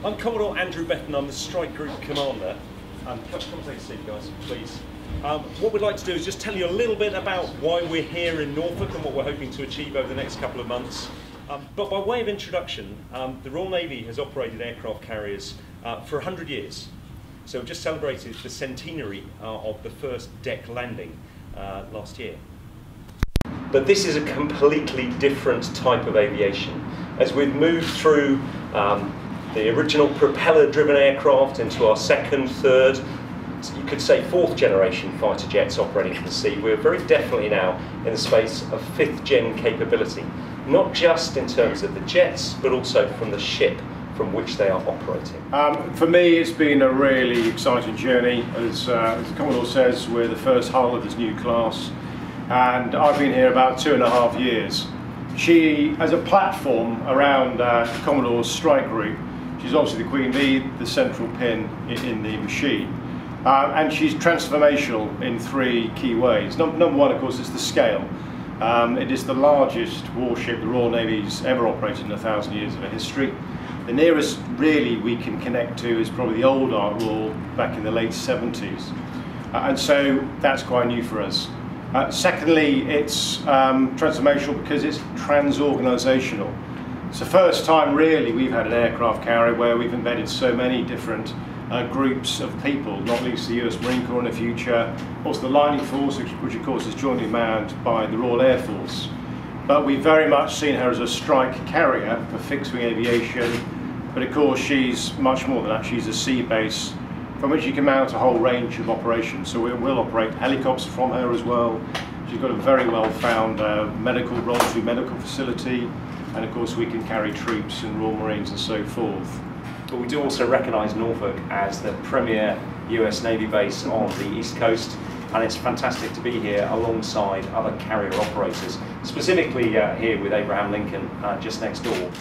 I'm Commodore Andrew Betton, I'm the Strike Group Commander. Come take a seat, guys, please. What we'd like to do is just tell you a little bit about why we're here in Norfolk and what we're hoping to achieve over the next couple of months. But by way of introduction, the Royal Navy has operated aircraft carriers for 100 years. So we've just celebrated the centenary of the first deck landing last year. But this is a completely different type of aviation. As we've moved through the original propeller-driven aircraft into our second, third, you could say fourth generation fighter jets operating from the sea, we're very definitely now in the space of fifth gen capability, not just in terms of the jets, but also from the ship from which they are operating. For me, it's been a really exciting journey. As the Commodore says, we're the first hull of this new class, and I've been here about 2.5 years. She, as a platform around Commodore's strike group, she's obviously the Queen Bee, the central pin in the machine. And she's transformational in 3 key ways. Number one, of course, is the scale. It is the largest warship the Royal Navy's ever operated in 1,000 years of history. The nearest really we can connect to is probably the old Ark Royal back in the late 70s. And so that's quite new for us. Secondly, it's transformational because it's trans-organisational. It's the first time really we've had an aircraft carrier where we've embedded so many different groups of people, not least the US Marine Corps in the future, also the Lining Force, which of course is jointly manned by the Royal Air Force. But we've very much seen her as a strike carrier for fixed-wing aviation, but of course she's much more than that. She's a sea base from which you can mount a whole range of operations. So we'll operate helicopters from her as well. She's got a very well-found voluntary medical facility, and of course we can carry troops and Royal Marines and so forth. But we do also recognise Norfolk as the premier US Navy base on the East Coast, and it's fantastic to be here alongside other carrier operators, specifically here with Abraham Lincoln just next door.